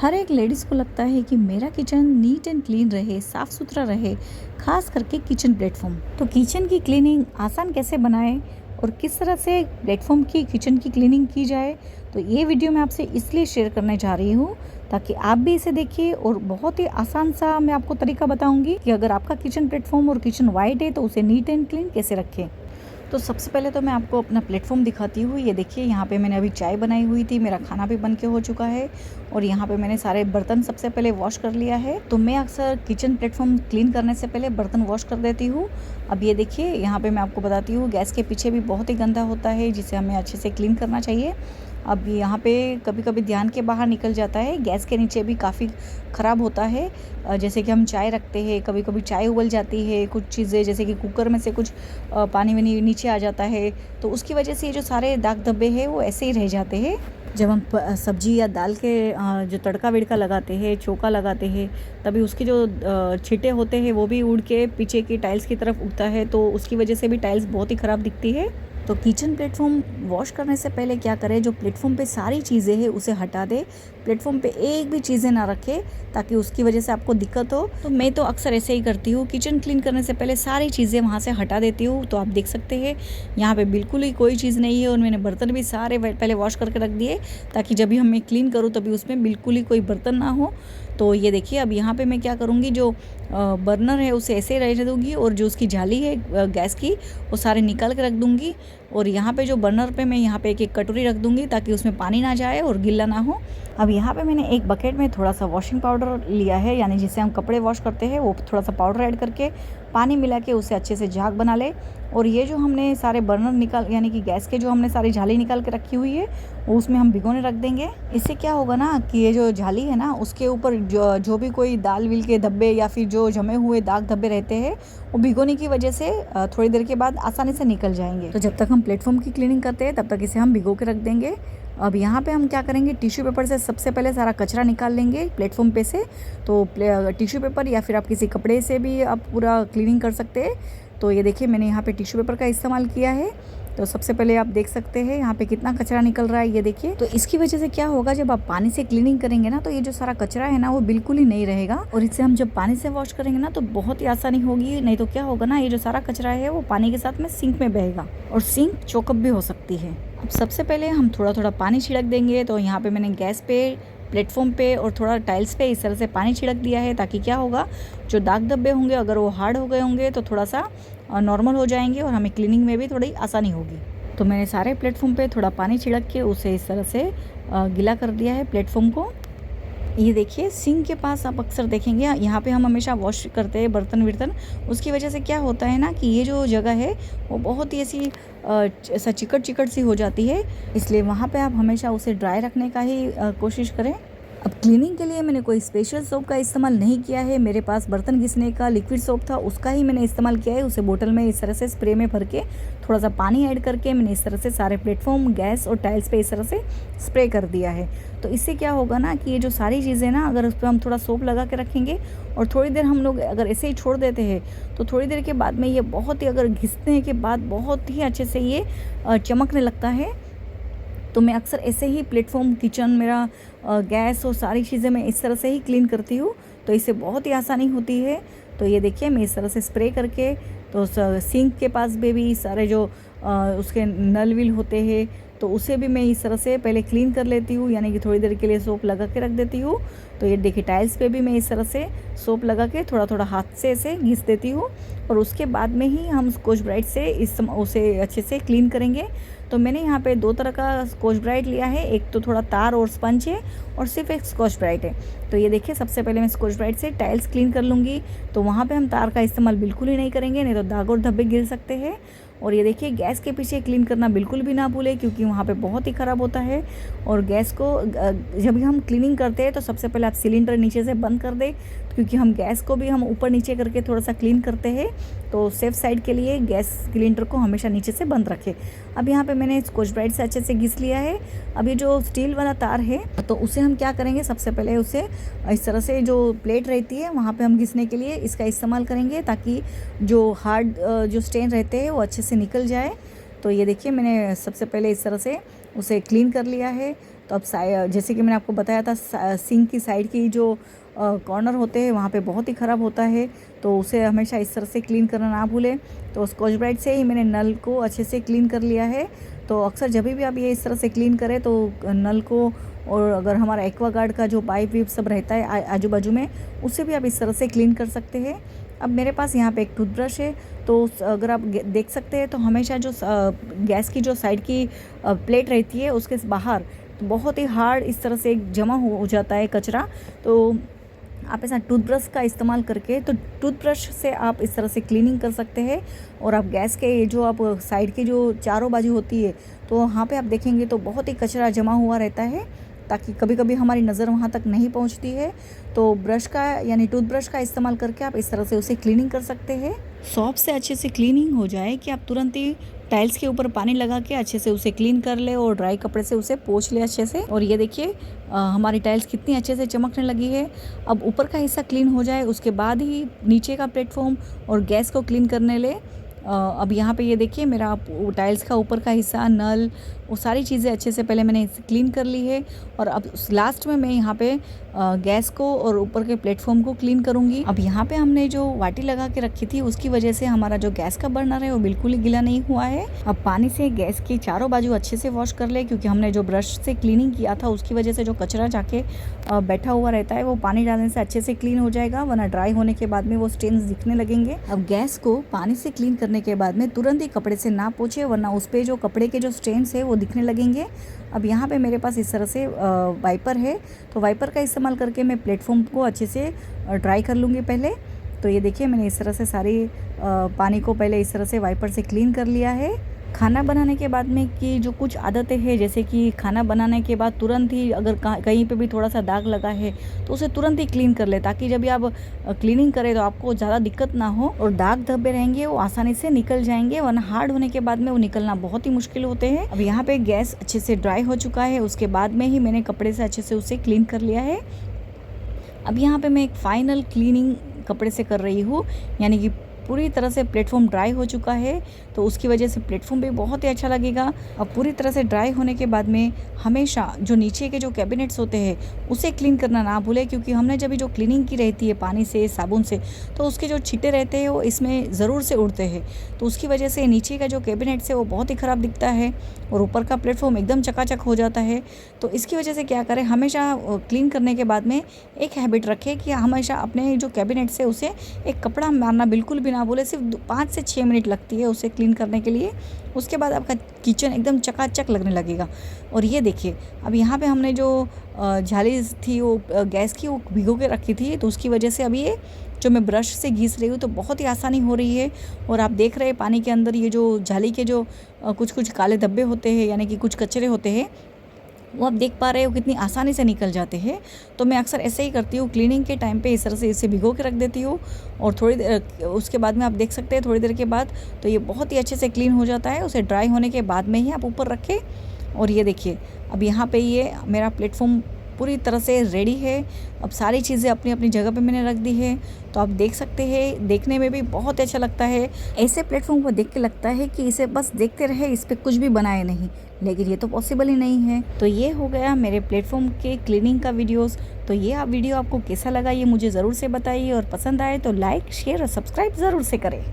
हर एक लेडीज़ को लगता है कि मेरा किचन नीट एंड क्लीन रहे, साफ़ सुथरा रहे, खास करके किचन प्लेटफॉर्म। तो किचन की क्लीनिंग आसान कैसे बनाएं और किस तरह से प्लेटफॉर्म की किचन की क्लीनिंग की जाए, तो ये वीडियो मैं आपसे इसलिए शेयर करने जा रही हूँ ताकि आप भी इसे देखिए। और बहुत ही आसान सा मैं आपको तरीका बताऊंगी कि अगर आपका किचन प्लेटफॉर्म और किचन वाइट है तो उसे नीट एंड क्लीन कैसे रखें। तो सबसे पहले तो मैं आपको अपना प्लेटफॉर्म दिखाती हूँ। ये देखिए, यहाँ पे मैंने अभी चाय बनाई हुई थी, मेरा खाना भी बन के हो चुका है और यहाँ पे मैंने सारे बर्तन सबसे पहले वॉश कर लिया है। तो मैं अक्सर किचन प्लेटफॉर्म क्लीन करने से पहले बर्तन वॉश कर देती हूँ। अब ये देखिए, यहाँ पे मैं आपको बताती हूँ, गैस के पीछे भी बहुत ही गंदा होता है जिसे हमें अच्छे से क्लीन करना चाहिए। अब यहाँ पे कभी कभी ध्यान के बाहर निकल जाता है, गैस के नीचे भी काफ़ी ख़राब होता है। जैसे कि हम चाय रखते हैं, कभी कभी चाय उबल जाती है, कुछ चीज़ें जैसे कि कुकर में से कुछ पानी वानी नीचे आ जाता है, तो उसकी वजह से ये जो सारे दाग धब्बे हैं वो ऐसे ही रह जाते हैं। जब हम सब्जी या दाल के जो तड़का विड़का लगाते हैं, चोका लगाते हैं, तभी उसके जो छींटे होते हैं वो भी उड़ के पीछे की टाइल्स की तरफ उड़ता है, तो उसकी वजह से भी टाइल्स बहुत ही ख़राब दिखती है। तो किचन प्लेटफॉर्म वॉश करने से पहले क्या करें, जो प्लेटफॉर्म पे सारी चीज़ें हैं उसे हटा दे, प्लेटफॉर्म पे एक भी चीज़ें ना रखे ताकि उसकी वजह से आपको दिक्कत हो। तो मैं तो अक्सर ऐसे ही करती हूँ, किचन क्लीन करने से पहले सारी चीज़ें वहाँ से हटा देती हूँ। तो आप देख सकते हैं यहाँ पे बिल्कुल ही कोई चीज़ नहीं है और मैंने बर्तन भी सारे पहले वॉश करके रख दिए ताकि जब भी हम मैं क्लीन करूँ तभी उसमें बिल्कुल ही कोई बर्तन ना हो। तो ये देखिए, अब यहाँ पे मैं क्या करूँगी, जो बर्नर है उसे ऐसे ही रहने दूँगी और जो उसकी जाली है गैस की वो सारे निकाल के रख दूँगी। और यहाँ पे जो बर्नर पे मैं यहाँ पे एक एक कटोरी रख दूँगी ताकि उसमें पानी ना जाए और गीला ना हो। अब यहाँ पे मैंने एक बकेट में थोड़ा सा वॉशिंग पाउडर लिया है, यानी जिससे हम कपड़े वॉश करते हैं, वो थोड़ा सा पाउडर ऐड करके पानी मिला के उसे अच्छे से झाग बना ले। और ये जो हमने सारे बर्नर निकाल, यानी कि गैस के जो हमने सारी जाली निकाल के रखी हुई है वो उसमें हम भिगोने रख देंगे। इससे क्या होगा ना कि ये जो जाली है ना उसके ऊपर जो भी कोई दाल विल के धब्बे या फिर जो जमे हुए दाग धब्बे रहते हैं वो भिगोने की वजह से थोड़ी देर के बाद आसानी से निकल जाएंगे। तो जब तक हम प्लेटफॉर्म की क्लीनिंग करते हैं तब तक इसे हम भिगो के रख देंगे। अब यहाँ पे हम क्या करेंगे, टिश्यू पेपर से सबसे पहले सारा कचरा निकाल लेंगे प्लेटफॉर्म पे से। तो टिश्यू पेपर या फिर आप किसी कपड़े से भी आप पूरा क्लीनिंग कर सकते हैं। तो ये देखिए, मैंने यहाँ पे टिश्यू पेपर का इस्तेमाल किया है। तो सबसे पहले आप देख सकते हैं यहाँ पे कितना कचरा निकल रहा है, ये देखिए। तो इसकी वजह से क्या होगा, जब आप पानी से क्लीनिंग करेंगे ना तो ये जो सारा कचरा है ना वो बिल्कुल ही नहीं रहेगा। और इससे हम जब पानी से वॉश करेंगे ना तो बहुत ही आसानी होगी। नहीं तो क्या होगा ना, ये जो सारा कचरा है वो पानी के साथ में सिंक में बहेगा और सिंक चोकअप भी हो सकती है। अब सबसे पहले हम थोड़ा थोड़ा पानी छिड़क देंगे। तो यहाँ पे मैंने गैस पे, प्लेटफॉर्म पे और थोड़ा टाइल्स पे इस तरह से पानी छिड़क दिया है ताकि क्या होगा, जो दाग धब्बे होंगे अगर वो हार्ड हो गए होंगे तो थोड़ा सा नॉर्मल हो जाएंगे और हमें क्लीनिंग में भी थोड़ी आसानी होगी। तो मैंने सारे प्लेटफॉर्म पे थोड़ा पानी छिड़क के उसे इस तरह से गीला कर दिया है प्लेटफॉर्म को। ये देखिए, सिंक के पास आप अक्सर देखेंगे, यहाँ पे हम हमेशा वॉश करते हैं बर्तन वर्तन। उसकी वजह से क्या होता है ना कि ये जो जगह है वो बहुत ही ऐसी ऐसा चिकट चिकट सी हो जाती है, इसलिए वहाँ पे आप हमेशा उसे ड्राई रखने का ही कोशिश करें। अब क्लीनिंग के लिए मैंने कोई स्पेशल सोप का इस्तेमाल नहीं किया है, मेरे पास बर्तन घिसने का लिक्विड सोप था, उसका ही मैंने इस्तेमाल किया है। उसे बोतल में इस तरह से स्प्रे में भर के थोड़ा सा पानी ऐड करके मैंने इस तरह से सारे प्लेटफॉर्म, गैस और टाइल्स पे इस तरह से स्प्रे कर दिया है। तो इससे क्या होगा ना कि ये जो सारी चीज़ें ना, अगर उस पर हम थोड़ा सोप लगा के रखेंगे और थोड़ी देर हम लोग अगर ऐसे ही छोड़ देते हैं तो थोड़ी देर के बाद में ये बहुत ही, अगर घिसने के बाद बहुत ही अच्छे से ये चमकने लगता है। तो मैं अक्सर ऐसे ही प्लेटफॉर्म, किचन, मेरा गैस और सारी चीज़ें मैं इस तरह से ही क्लीन करती हूँ, तो इससे बहुत ही आसानी होती है। तो ये देखिए, मैं इस तरह से स्प्रे करके, तो सिंक के पास भी सारे जो उसके नल विल होते हैं तो उसे भी मैं इस तरह से पहले क्लीन कर लेती हूँ, यानी कि थोड़ी देर के लिए सोप लगा के रख देती हूँ। तो ये देखिए, टाइल्स पे भी मैं इस तरह से सोप लगा के थोड़ा थोड़ा हाथ से ऐसे घिस देती हूँ और उसके बाद में ही हम स्कॉच ब्राइट से उसे अच्छे से क्लीन करेंगे। तो मैंने यहाँ पे दो तरह का स्कॉच ब्राइट लिया है, एक तो थोड़ा तार और स्पंज है और सिर्फ एक स्कॉच ब्राइट है। तो ये देखिए, सबसे पहले मैं स्कॉच ब्राइट से टाइल्स क्लीन कर लूँगी। तो वहाँ पे हम तार का इस्तेमाल बिल्कुल ही नहीं करेंगे, नहीं तो दाग और धब्बे गिर सकते हैं। और ये देखिए, गैस के पीछे क्लीन करना बिल्कुल भी ना भूलें क्योंकि वहाँ पे बहुत ही ख़राब होता है। और गैस को जब भी हम क्लीनिंग करते हैं तो सबसे पहले आप सिलेंडर नीचे से बंद कर दें, क्योंकि हम गैस को भी हम ऊपर नीचे करके थोड़ा सा क्लीन करते हैं। तो सेफ साइड के लिए गैस सिलेंडर को हमेशा नीचे से बंद रखें। अब यहाँ पे मैंने स्कॉच ब्राइट से अच्छे से घिस लिया है। अब ये जो स्टील वाला तार है तो उसे हम क्या करेंगे, सबसे पहले उसे इस तरह से जो प्लेट रहती है वहाँ पे हम घिसने के लिए इसका इस्तेमाल करेंगे ताकि जो हार्ड जो स्टेन रहते हैं वो अच्छे से निकल जाए। तो ये देखिए, मैंने सबसे पहले इस तरह से उसे क्लीन कर लिया है। तो अब जैसे कि मैंने आपको बताया था सिंक की साइड की जो कॉर्नर होते हैं वहाँ पे बहुत ही ख़राब होता है, तो उसे हमेशा इस तरह से क्लीन करना ना भूलें। तो स्कॉच ब्राइट से ही मैंने नल को अच्छे से क्लीन कर लिया है। तो अक्सर जब भी आप ये इस तरह से क्लीन करें तो नल को, और अगर हमारा एक्वागार्ड का जो पाइप वीप सब रहता है आजू बाजू में, उससे भी आप इस तरह से क्लीन कर सकते हैं। अब मेरे पास यहाँ पे एक टूथब्रश है, तो अगर आप देख सकते हैं तो हमेशा जो गैस की जो साइड की प्लेट रहती है उसके बाहर तो बहुत ही हार्ड इस तरह से जमा हो जाता है कचरा। तो आप ऐसा टूथब्रश का इस्तेमाल करके, तो टूथब्रश से आप इस तरह से क्लीनिंग कर सकते हैं। और आप गैस के जो आप साइड की जो चारों बाजू होती है तो वहाँ पे आप देखेंगे तो बहुत ही कचरा जमा हुआ रहता है, ताकि कभी कभी हमारी नज़र वहाँ तक नहीं पहुँचती है। तो ब्रश का यानी टूथब्रश का इस्तेमाल करके आप इस तरह से उसे क्लीनिंग कर सकते हैं। सॉफ्ट से अच्छे से क्लीनिंग हो जाए कि आप तुरंत ही टाइल्स के ऊपर पानी लगा के अच्छे से उसे क्लीन कर ले और ड्राई कपड़े से उसे पोंछ ले अच्छे से। और ये देखिए हमारी टाइल्स कितनी अच्छे से चमकने लगी है। अब ऊपर का हिस्सा क्लीन हो जाए उसके बाद ही नीचे का प्लेटफॉर्म और गैस को क्लीन करने ले। अब यहाँ पे ये देखिए मेरा टाइल्स का ऊपर का हिस्सा, नल, वो सारी चीज़ें अच्छे से पहले मैंने क्लीन कर ली है। और अब लास्ट में मैं यहाँ पे गैस को और ऊपर के प्लेटफॉर्म को क्लीन करूँगी। अब यहाँ पे हमने जो वाटी लगा के रखी थी उसकी वजह से हमारा जो गैस का बर्नर है वो बिल्कुल ही गीला नहीं हुआ है। अब पानी से गैस की चारों बाजू अच्छे से वॉश कर ले, क्योंकि हमने जो ब्रश से क्लीनिंग किया था उसकी वजह से जो कचरा जाके बैठा हुआ रहता है वो पानी डालने से अच्छे से क्लीन हो जाएगा, वरना ड्राई होने के बाद में वो स्टेन्स दिखने लगेंगे। अब गैस को पानी से क्लीन करने के बाद में तुरंत ही कपड़े से ना पोंछे, वरना उस पर जो कपड़े के जो स्टेन्स है वो दिखने लगेंगे। अब यहाँ पे मेरे पास इस तरह से वाइपर है, तो वाइपर का इस्तेमाल करके मैं प्लेटफॉर्म को अच्छे से ड्राई कर लूँगी पहले। तो ये देखिए मैंने इस तरह से सारी पानी को पहले इस तरह से वाइपर से क्लीन कर लिया है। खाना बनाने के बाद में की जो कुछ आदतें हैं, जैसे कि खाना बनाने के बाद तुरंत ही अगर कहीं पे भी थोड़ा सा दाग लगा है तो उसे तुरंत ही क्लीन कर ले, ताकि जब भी आप क्लीनिंग करें तो आपको ज़्यादा दिक्कत ना हो और दाग धब्बे रहेंगे वो आसानी से निकल जाएंगे, वरना हार्ड होने के बाद में वो निकलना बहुत ही मुश्किल होते हैं। अब यहाँ पे गैस अच्छे से ड्राई हो चुका है, उसके बाद में ही मैंने कपड़े से अच्छे से उसे क्लीन कर लिया है। अब यहाँ पे मैं एक फाइनल क्लीनिंग कपड़े से कर रही हूँ, यानी कि पूरी तरह से प्लेटफॉर्म ड्राई हो चुका है, तो उसकी वजह से प्लेटफॉर्म भी बहुत ही अच्छा लगेगा। अब पूरी तरह से ड्राई होने के बाद में हमेशा जो नीचे के जो कैबिनेट्स होते हैं उसे क्लीन करना ना भूलें, क्योंकि हमने जब जो क्लीनिंग की रहती है पानी से, साबुन से, तो उसके जो छींटे रहते हैं वो इसमें ज़रूर से उड़ते हैं, तो उसकी वजह से नीचे का जो कैबिनेट्स है वो बहुत ही ख़राब दिखता है और ऊपर का प्लेटफॉर्म एकदम चकाचक हो जाता है। तो इसकी वजह से क्या करें, हमेशा क्लीन करने के बाद में एक हैबिट रखें कि हमेशा अपने जो कैबिनेट्स है उसे एक कपड़ा मारना बिल्कुल भी ना भूलें। सिर्फ 5 से 6 मिनट लगती है उसे क्लीन करने के लिए, उसके बाद आपका किचन एकदम चकाचक लगने लगेगा। और ये देखिए अब यहाँ पे हमने जो जाली थी वो गैस की वो भिगो के रखी थी, तो उसकी वजह से अभी ये जो मैं ब्रश से घिस रही हूँ तो बहुत ही आसानी हो रही है। और आप देख रहे हैं पानी के अंदर ये जो जाली के जो कुछ काले धब्बे होते हैं, यानी कि कुछ कचरे होते हैं, वो आप देख पा रहे हो कितनी आसानी से निकल जाते हैं। तो मैं अक्सर ऐसे ही करती हूँ, क्लीनिंग के टाइम पे इस तरह से इसे भिगो के रख देती हूँ और थोड़ी देर उसके बाद में आप देख सकते हैं थोड़ी देर के बाद तो ये बहुत ही अच्छे से क्लीन हो जाता है। उसे ड्राई होने के बाद में ही आप ऊपर रखें। और ये देखिए अब यहाँ पे ये मेरा प्लेटफॉर्म पूरी तरह से रेडी है। अब सारी चीज़ें अपनी अपनी जगह पे मैंने रख दी है, तो आप देख सकते हैं देखने में भी बहुत अच्छा लगता है। ऐसे प्लेटफॉर्म को देख के लगता है कि इसे बस देखते रहे, इस पर कुछ भी बनाए नहीं, लेकिन ये तो पॉसिबल ही नहीं है। तो ये हो गया मेरे प्लेटफॉर्म के क्लीनिंग का वीडियोस। तो ये वीडियो आपको कैसा लगा ये मुझे ज़रूर से बताइए, और पसंद आए तो लाइक, शेयर और सब्सक्राइब ज़रूर से करें।